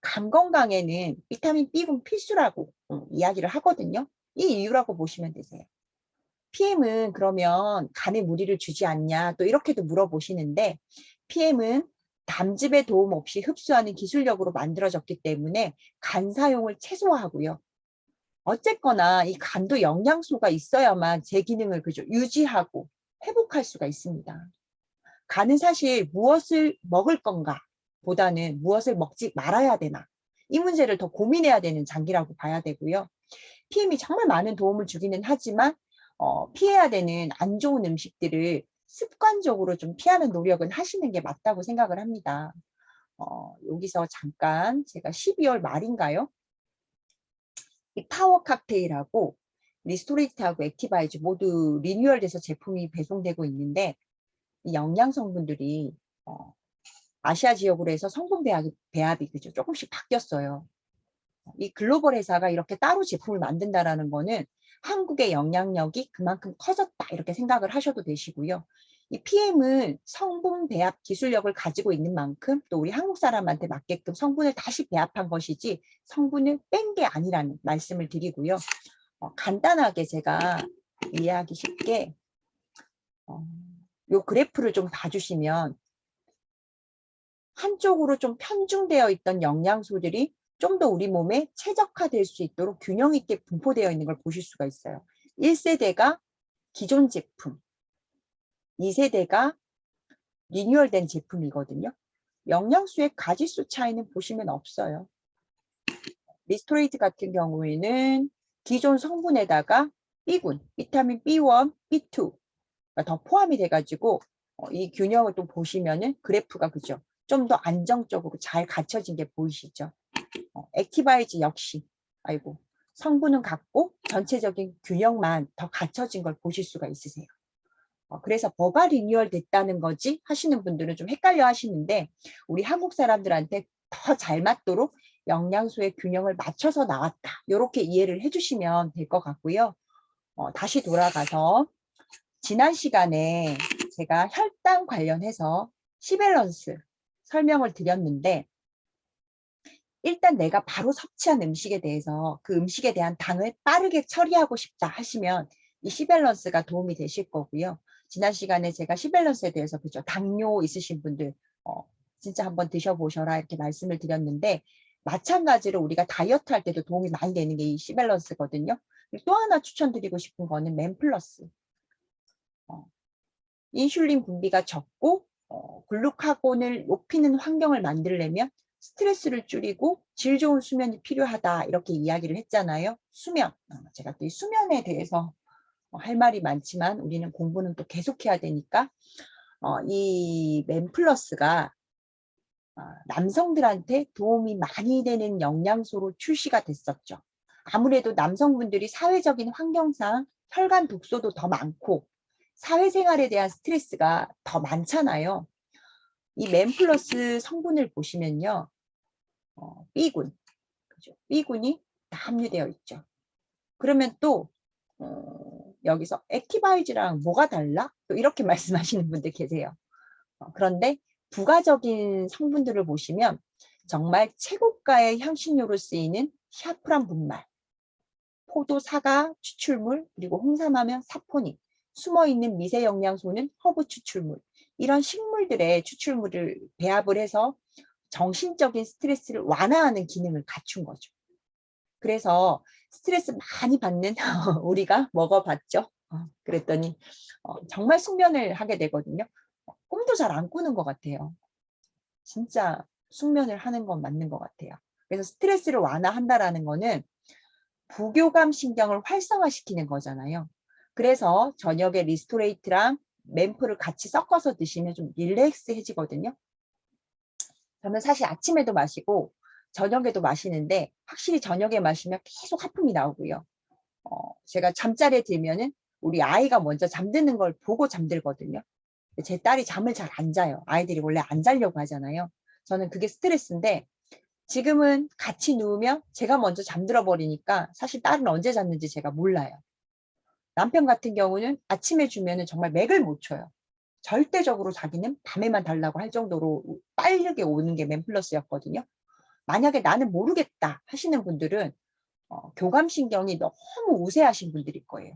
간 건강에는 비타민 B군 필수라고 이야기를 하거든요. 이 이유라고 보시면 되세요. PM은 그러면 간에 무리를 주지 않냐 또 이렇게도 물어보시는데 PM은 담즙의 도움 없이 흡수하는 기술력으로 만들어졌기 때문에 간 사용을 최소화하고요. 어쨌거나 이 간도 영양소가 있어야만 제 기능을 그죠 유지하고 회복할 수가 있습니다. 간은 사실 무엇을 먹을 건가 보다는 무엇을 먹지 말아야 되나 이 문제를 더 고민해야 되는 장기라고 봐야 되고요. PM이 정말 많은 도움을 주기는 하지만 피해야 되는 안 좋은 음식들을 습관적으로 좀 피하는 노력은 하시는 게 맞다고 생각을 합니다. 여기서 잠깐 제가 12월 말인가요? 이 파워 칵테일하고 리스토레이트하고 액티바이즈 모두 리뉴얼돼서 제품이 배송되고 있는데 이 영양 성분들이 아시아 지역으로 해서 성분 배합이 그죠? 조금씩 바뀌었어요. 이 글로벌 회사가 이렇게 따로 제품을 만든다라는 거는 한국의 영향력이 그만큼 커졌다 이렇게 생각을 하셔도 되시고요. 이 PM은 성분 배합 기술력을 가지고 있는 만큼 또 우리 한국 사람한테 맞게끔 성분을 다시 배합한 것이지 성분을 뺀 게 아니라는 말씀을 드리고요. 간단하게 제가 이해하기 쉽게 요 그래프를 좀 봐주시면 한쪽으로 좀 편중되어 있던 영양소들이 좀 더 우리 몸에 최적화될 수 있도록 균형 있게 분포되어 있는 걸 보실 수가 있어요. 1세대가 기존 제품, 2세대가 리뉴얼된 제품이거든요. 영양소의 가지수 차이는 보시면 없어요. 리스토레이트 같은 경우에는 기존 성분에다가 B군, 비타민 B1, B2가 더 포함이 돼가지고 이 균형을 또 보시면은 그래프가 그죠? 좀 더 안정적으로 잘 갖춰진 게 보이시죠? 액티바이즈 역시 아이고 성분은 같고 전체적인 균형만 더 갖춰진 걸 보실 수가 있으세요. 그래서 뭐가 리뉴얼 됐다는 거지 하시는 분들은 좀 헷갈려 하시는데 우리 한국 사람들한테 더 잘 맞도록 영양소의 균형을 맞춰서 나왔다. 이렇게 이해를 해주시면 될 것 같고요. 다시 돌아가서 지난 시간에 제가 혈당 관련해서 시밸런스 설명을 드렸는데 일단 내가 바로 섭취한 음식에 대해서 그 음식에 대한 당을 빠르게 처리하고 싶다 하시면 이 시밸런스가 도움이 되실 거고요. 지난 시간에 제가 시밸런스에 대해서 그죠? 당뇨 있으신 분들 진짜 한번 드셔보셔라 이렇게 말씀을 드렸는데 마찬가지로 우리가 다이어트 할 때도 도움이 많이 되는 게 이 시밸런스거든요. 또 하나 추천드리고 싶은 거는 맨플러스. 인슐린 분비가 적고 글루카곤을 높이는 환경을 만들려면 스트레스를 줄이고 질 좋은 수면이 필요하다 이렇게 이야기를 했잖아요. 수면. 제가 또 이 수면에 대해서 할 말이 많지만 우리는 공부는 또 계속해야 되니까 이 맨플러스가 남성들한테 도움이 많이 되는 영양소로 출시가 됐었죠. 아무래도 남성분들이 사회적인 환경상 혈관 독소도 더 많고 사회생활에 대한 스트레스가 더 많잖아요. 이 맨플러스 성분을 보시면요. B군, 그죠? B군이 함유되어 있죠. 그러면 또 여기서 액티바이즈랑 뭐가 달라? 또 이렇게 말씀하시는 분들 계세요. 그런데 부가적인 성분들을 보시면 정말 최고가의 향신료로 쓰이는 샤프란 분말, 포도, 사과 추출물, 그리고 홍삼하면 사포닌, 숨어있는 미세 영양소는 허브 추출물, 이런 식물들의 추출물을 배합을 해서 정신적인 스트레스를 완화하는 기능을 갖춘 거죠. 그래서 스트레스 많이 받는 우리가 먹어봤죠. 그랬더니 정말 숙면을 하게 되거든요. 꿈도 잘 안 꾸는 것 같아요. 진짜 숙면을 하는 건 맞는 것 같아요. 그래서 스트레스를 완화한다라는 거는 부교감 신경을 활성화시키는 거잖아요. 그래서 저녁에 리스토레이트랑 맨프를 같이 섞어서 드시면 좀 릴렉스해지거든요. 저는 사실 아침에도 마시고 저녁에도 마시는데 확실히 저녁에 마시면 계속 하품이 나오고요. 제가 잠자리에 들면은 우리 아이가 먼저 잠드는 걸 보고 잠들거든요. 제 딸이 잠을 잘 안 자요. 아이들이 원래 안 자려고 하잖아요. 저는 그게 스트레스인데 지금은 같이 누우면 제가 먼저 잠들어 버리니까 사실 딸은 언제 잤는지 제가 몰라요. 남편 같은 경우는 아침에 주면은 정말 맥을 못 쳐요. 절대적으로 자기는 밤에만 달라고 할 정도로 빠르게 오는 게 맨플러스였거든요. 만약에 나는 모르겠다 하시는 분들은 교감신경이 너무 우세하신 분들일 거예요.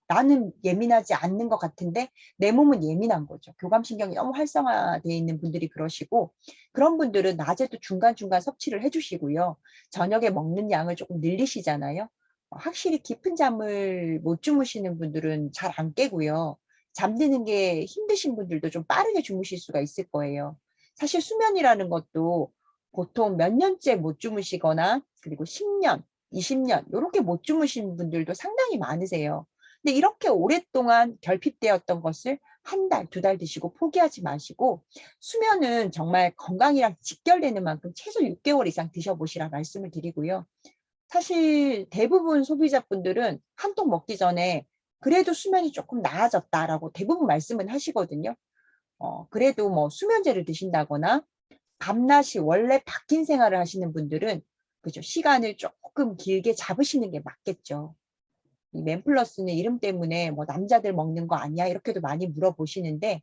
나는 예민하지 않는 것 같은데 내 몸은 예민한 거죠. 교감신경이 너무 활성화되어 있는 분들이 그러시고 그런 분들은 낮에도 중간중간 섭취를 해주시고요. 저녁에 먹는 양을 조금 늘리시잖아요. 확실히 깊은 잠을 못 주무시는 분들은 잘 안 깨고요. 잠드는 게 힘드신 분들도 좀 빠르게 주무실 수가 있을 거예요. 사실 수면이라는 것도 보통 몇 년째 못 주무시거나 그리고 10년, 20년 이렇게 못 주무신 분들도 상당히 많으세요. 근데 이렇게 오랫동안 결핍되었던 것을 한 달, 두 달 드시고 포기하지 마시고 수면은 정말 건강이랑 직결되는 만큼 최소 6개월 이상 드셔보시라 말씀을 드리고요. 사실 대부분 소비자분들은 한 통 먹기 전에 그래도 수면이 조금 나아졌다라고 대부분 말씀은 하시거든요. 그래도 뭐 수면제를 드신다거나 밤낮이 원래 바뀐 생활을 하시는 분들은 그죠, 시간을 조금 길게 잡으시는 게 맞겠죠. 이 맨플러스는 이름 때문에 뭐 남자들 먹는 거 아니야? 이렇게도 많이 물어보시는데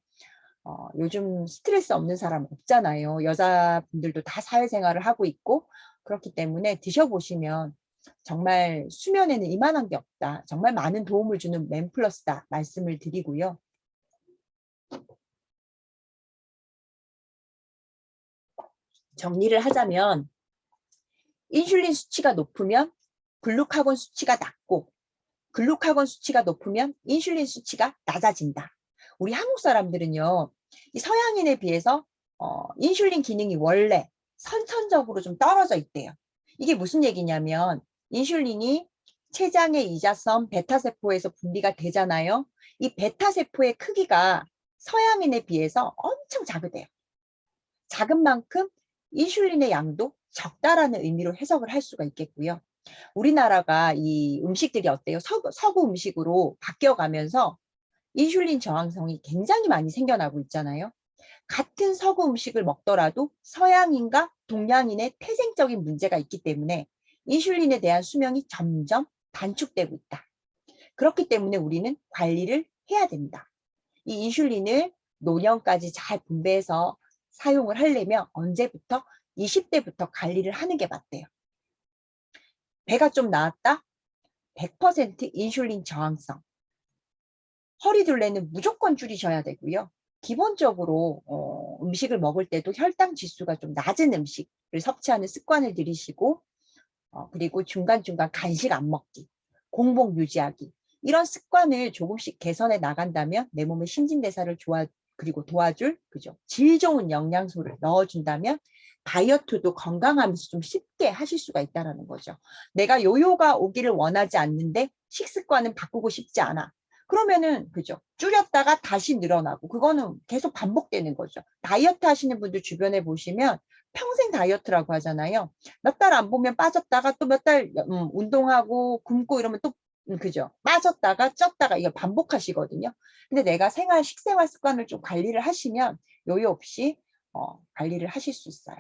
요즘 스트레스 없는 사람 없잖아요. 여자분들도 다 사회생활을 하고 있고 그렇기 때문에 드셔보시면 정말 수면에는 이만한 게 없다. 정말 많은 도움을 주는 맨플러스다 말씀을 드리고요. 정리를 하자면 인슐린 수치가 높으면 글루카곤 수치가 낮고 글루카곤 수치가 높으면 인슐린 수치가 낮아진다. 우리 한국 사람들은요, 이 서양인에 비해서 인슐린 기능이 원래 선천적으로 좀 떨어져 있대요. 이게 무슨 얘기냐면 인슐린이 췌장의 이자섬 베타세포에서 분비가 되잖아요. 이 베타세포의 크기가 서양인에 비해서 엄청 작으대요. 작은 만큼 인슐린의 양도 적다라는 의미로 해석을 할 수가 있겠고요. 우리나라가 이 음식들이 어때요? 서구 음식으로 바뀌어가면서 인슐린 저항성이 굉장히 많이 생겨나고 있잖아요. 같은 서구 음식을 먹더라도 서양인과 동양인의 태생적인 문제가 있기 때문에 인슐린에 대한 수명이 점점 단축되고 있다. 그렇기 때문에 우리는 관리를 해야 됩니다. 이 인슐린을 노년까지 잘 분배해서 사용을 하려면 언제부터? 20대부터 관리를 하는 게 맞대요. 배가 좀 나왔다? 100% 인슐린 저항성. 허리둘레는 무조건 줄이셔야 되고요. 기본적으로 음식을 먹을 때도 혈당 지수가 좀 낮은 음식을 섭취하는 습관을 들이시고 그리고 중간중간 간식 안 먹기, 공복 유지하기 이런 습관을 조금씩 개선해 나간다면 내 몸의 신진대사를 그리고 도와줄 그죠, 질 좋은 영양소를 넣어준다면 다이어트도 건강하면서 좀 쉽게 하실 수가 있다는 거죠. 내가 요요가 오기를 원하지 않는데 식습관은 바꾸고 싶지 않아. 그러면은 그죠, 줄였다가 다시 늘어나고 그거는 계속 반복되는 거죠. 다이어트 하시는 분들 주변에 보시면 평생 다이어트라고 하잖아요. 몇 달 안 보면 빠졌다가 또 몇 달 운동하고 굶고 이러면 또 그죠, 빠졌다가 쪘다가 이걸 반복하시거든요. 근데 내가 식생활 습관을 좀 관리를 하시면 요요 없이 관리를 하실 수 있어요.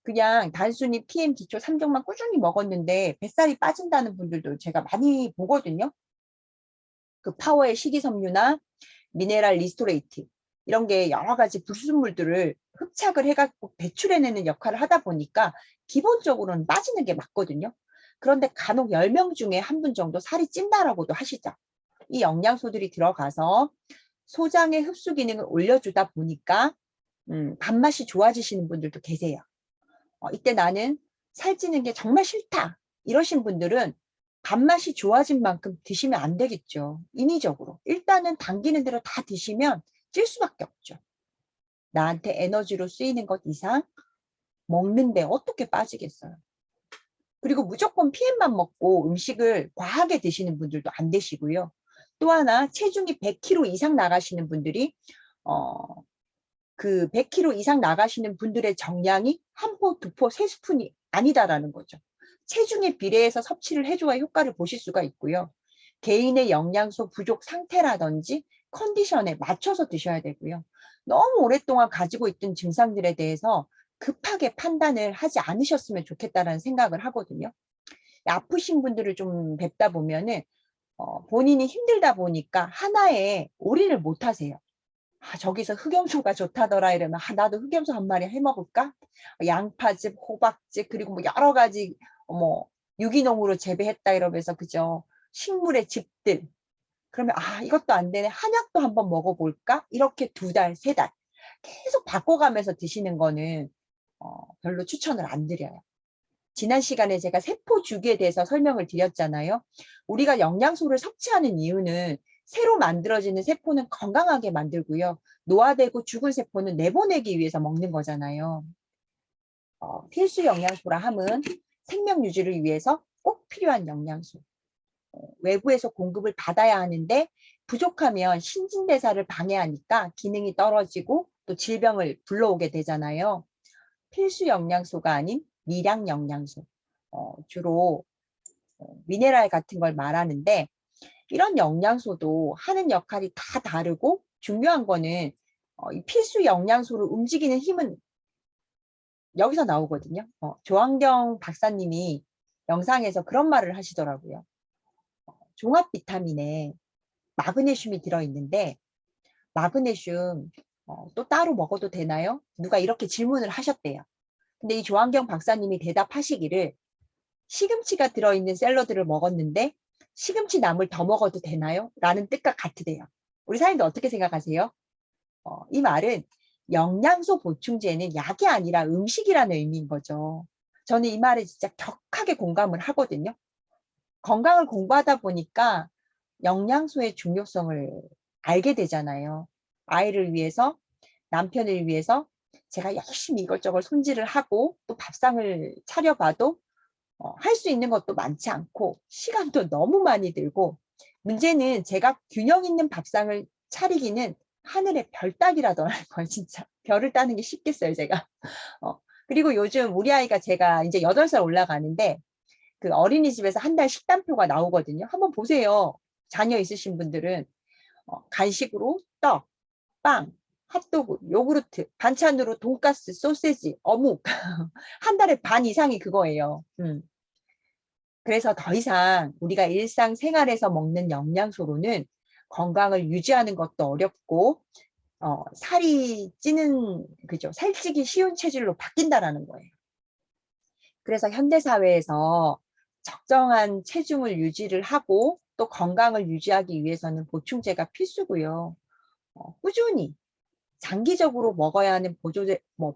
그냥 단순히 PM 기초 3종만 꾸준히 먹었는데 뱃살이 빠진다는 분들도 제가 많이 보거든요. 그 파워의 식이섬유나 미네랄 리스토레이트 이런 게 여러 가지 불순물들을 흡착을 해갖고 배출해내는 역할을 하다 보니까 기본적으로는 빠지는 게 맞거든요. 그런데 간혹 10명 중에 한 분 정도 살이 찐다라고도 하시죠. 이 영양소들이 들어가서 소장의 흡수 기능을 올려주다 보니까 밥맛이 좋아지시는 분들도 계세요. 이때 나는 살찌는 게 정말 싫다 이러신 분들은 밥맛이 좋아진 만큼 드시면 안 되겠죠. 인위적으로. 일단은 당기는 대로 다 드시면 찔 수밖에 없죠. 나한테 에너지로 쓰이는 것 이상 먹는데 어떻게 빠지겠어요. 그리고 무조건 PM만 먹고 음식을 과하게 드시는 분들도 안 되시고요. 또 하나 체중이 100kg 이상 나가시는 분들이 그 100kg 이상 나가시는 분들의 정량이 한 포, 두 포, 세 스푼이 아니다라는 거죠. 체중에 비례해서 섭취를 해줘야 효과를 보실 수가 있고요. 개인의 영양소 부족 상태라든지 컨디션에 맞춰서 드셔야 되고요. 너무 오랫동안 가지고 있던 증상들에 대해서 급하게 판단을 하지 않으셨으면 좋겠다는 생각을 하거든요. 아프신 분들을 좀 뵙다 보면은 본인이 힘들다 보니까 하나에 올인을 못 하세요. 저기서 흑염소가 좋다더라 이러면 나도 흑염소 한 마리 해 먹을까? 양파즙, 호박즙 그리고 뭐 여러 가지 뭐 유기농으로 재배했다 이러면서 그죠? 식물의 즙들. 그러면 이것도 안 되네. 한약도 한번 먹어볼까? 이렇게 두 달, 세 달 계속 바꿔가면서 드시는 거는 별로 추천을 안 드려요. 지난 시간에 제가 세포 주기에 대해서 설명을 드렸잖아요. 우리가 영양소를 섭취하는 이유는 새로 만들어지는 세포는 건강하게 만들고요. 노화되고 죽은 세포는 내보내기 위해서 먹는 거잖아요. 필수 영양소라 함은 생명 유지를 위해서 꼭 필요한 영양소. 외부에서 공급을 받아야 하는데 부족하면 신진대사를 방해하니까 기능이 떨어지고 또 질병을 불러오게 되잖아요. 필수 영양소가 아닌 미량 영양소, 주로 미네랄 같은 걸 말하는데 이런 영양소도 하는 역할이 다 다르고 중요한 거는 이 필수 영양소를 움직이는 힘은 여기서 나오거든요. 조환경 박사님이 영상에서 그런 말을 하시더라고요. 종합 비타민에 마그네슘이 들어있는데 마그네슘 또 따로 먹어도 되나요? 누가 이렇게 질문을 하셨대요. 근데 이 조환경 박사님이 대답하시기를 시금치가 들어있는 샐러드를 먹었는데 시금치 나물 더 먹어도 되나요? 라는 뜻과 같으대요. 우리 사람들 어떻게 생각하세요? 이 말은 영양소 보충제는 약이 아니라 음식이라는 의미인 거죠. 저는 이 말에 진짜 격하게 공감을 하거든요. 건강을 공부하다 보니까 영양소의 중요성을 알게 되잖아요. 아이를 위해서, 남편을 위해서 제가 열심히 이것저것 손질을 하고 또 밥상을 차려봐도 할 수 있는 것도 많지 않고 시간도 너무 많이 들고 문제는 제가 균형 있는 밥상을 차리기는 하늘의 별 따기라더라고요. 진짜 별을 따는 게 쉽겠어요, 제가. 그리고 요즘 우리 아이가 제가 이제 8살 올라가는데 그 어린이집에서 한 달 식단표가 나오거든요. 한번 보세요. 자녀 있으신 분들은 간식으로 떡, 빵, 핫도그, 요구르트, 반찬으로 돈가스, 소세지, 어묵 한 달에 반 이상이 그거예요. 그래서 더 이상 우리가 일상생활에서 먹는 영양소로는 건강을 유지하는 것도 어렵고 살이 찌는 그죠? 살찌기 쉬운 체질로 바뀐다라는 거예요. 그래서 현대사회에서 적정한 체중을 유지를 하고 또 건강을 유지하기 위해서는 보충제가 필수고요. 꾸준히 장기적으로 먹어야 하는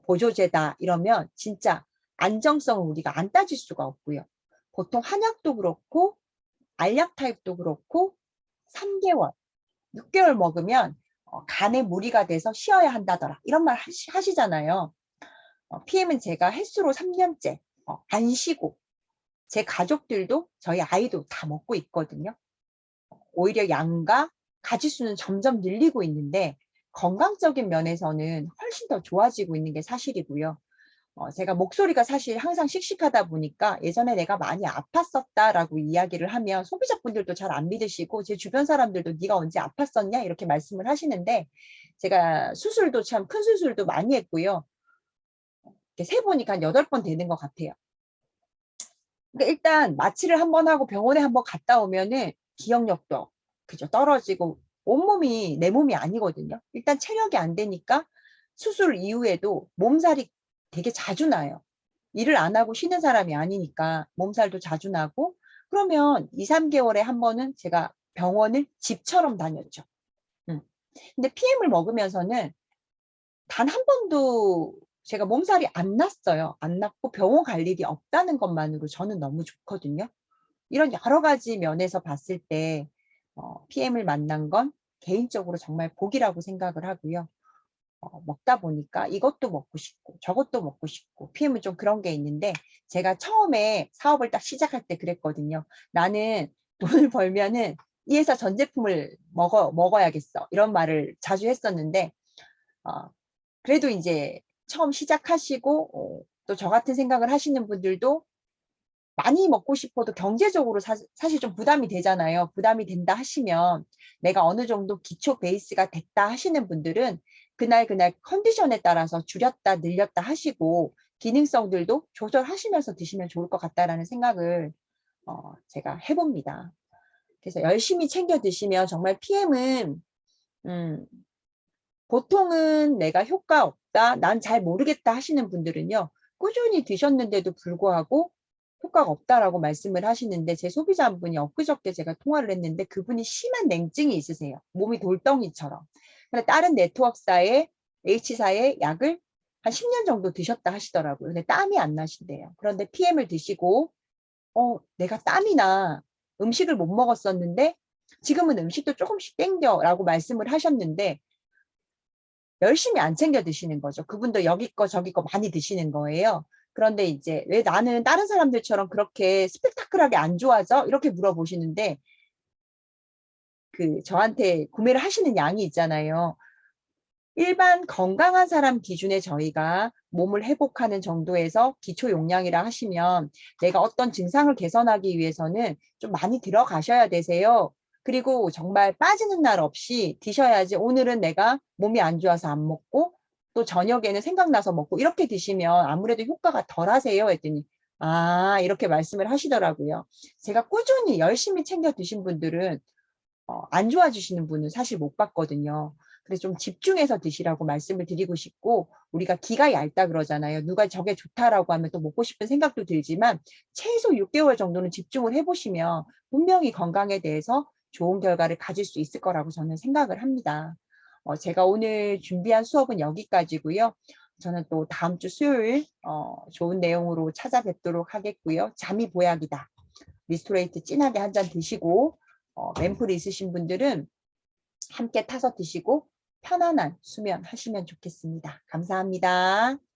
보조제다 이러면 진짜 안정성을 우리가 안 따질 수가 없고요. 보통 한약도 그렇고 알약 타입도 그렇고 3개월, 6개월 먹으면 간에 무리가 돼서 쉬어야 한다더라. 이런 말 하시잖아요. PM은 제가 횟수로 3년째 안 쉬고 제 가족들도 저희 아이도 다 먹고 있거든요. 오히려 양과 가지수는 점점 늘리고 있는데 건강적인 면에서는 훨씬 더 좋아지고 있는 게 사실이고요. 제가 목소리가 사실 항상 씩씩하다 보니까 예전에 내가 많이 아팠었다라고 이야기를 하면 소비자분들도 잘 안 믿으시고 제 주변 사람들도 네가 언제 아팠었냐 이렇게 말씀을 하시는데 제가 수술도 참 큰 수술도 많이 했고요. 세보니까 한 8번 되는 것 같아요. 그러니까 일단 마취를 한번 하고 병원에 한번 갔다 오면은 기억력도 그죠 떨어지고 온몸이 내 몸이 아니거든요. 일단 체력이 안 되니까 수술 이후에도 몸살이 되게 자주 나요. 일을 안 하고 쉬는 사람이 아니니까 몸살도 자주 나고 그러면 2, 3개월에 한 번은 제가 병원을 집처럼 다녔죠. 근데 PM을 먹으면서는 단 한 번도 제가 몸살이 안 났어요. 안 났고 병원 갈 일이 없다는 것만으로 저는 너무 좋거든요. 이런 여러 가지 면에서 봤을 때 PM을 만난 건 개인적으로 정말 복이라고 생각을 하고요. 먹다 보니까 이것도 먹고 싶고 저것도 먹고 싶고 PM은 좀 그런 게 있는데 제가 처음에 사업을 딱 시작할 때 그랬거든요. 나는 돈을 벌면은 이 회사 전 제품을 먹어야겠어. 이런 말을 자주 했었는데 그래도 이제 처음 시작하시고 또 저 같은 생각을 하시는 분들도 많이 먹고 싶어도 경제적으로 사실 좀 부담이 되잖아요. 부담이 된다 하시면 내가 어느 정도 기초 베이스가 됐다 하시는 분들은 그날 컨디션에 따라서 줄였다 늘렸다 하시고 기능성들도 조절하시면서 드시면 좋을 것 같다라는 생각을 제가 해봅니다. 그래서 열심히 챙겨 드시면 정말 PM은 보통은 내가 효과 없다, 난 잘 모르겠다 하시는 분들은요. 꾸준히 드셨는데도 불구하고 효과가 없다라고 말씀을 하시는데 제 소비자 한 분이 엊그저께 제가 통화를 했는데 그분이 심한 냉증이 있으세요. 몸이 돌덩이처럼. 근데 다른 네트워크사의 H사의 약을 한 10년 정도 드셨다 하시더라고요. 근데 땀이 안 나신대요. 그런데 PM을 드시고 내가 땀이 나. 음식을 못 먹었었는데 지금은 음식도 조금씩 땡겨라고 말씀을 하셨는데 열심히 안 챙겨 드시는 거죠. 그분도 여기 거 저기 거 많이 드시는 거예요. 그런데 이제 왜 나는 다른 사람들처럼 그렇게 스펙타클하게 안 좋아져? 이렇게 물어보시는데 저한테 구매를 하시는 양이 있잖아요. 일반 건강한 사람 기준에 저희가 몸을 회복하는 정도에서 기초 용량이라 하시면 내가 어떤 증상을 개선하기 위해서는 좀 많이 들어가셔야 되세요. 그리고 정말 빠지는 날 없이 드셔야지 오늘은 내가 몸이 안 좋아서 안 먹고 또 저녁에는 생각나서 먹고 이렇게 드시면 아무래도 효과가 덜 하세요 했더니 아 이렇게 말씀을 하시더라고요. 제가 꾸준히 열심히 챙겨 드신 분들은 안 좋아지시는 분은 사실 못 봤거든요. 그래서 좀 집중해서 드시라고 말씀을 드리고 싶고 우리가 기가 얇다 그러잖아요. 누가 저게 좋다라고 하면 또 먹고 싶은 생각도 들지만 최소 6개월 정도는 집중을 해보시면 분명히 건강에 대해서 좋은 결과를 가질 수 있을 거라고 저는 생각을 합니다. 제가 오늘 준비한 수업은 여기까지고요. 저는 또 다음 주 수요일 좋은 내용으로 찾아뵙도록 하겠고요. 잠이 보약이다. 리스토레이트 진하게 한 잔 드시고 램플이 있으신 분들은 함께 타서 드시고 편안한 수면 하시면 좋겠습니다. 감사합니다.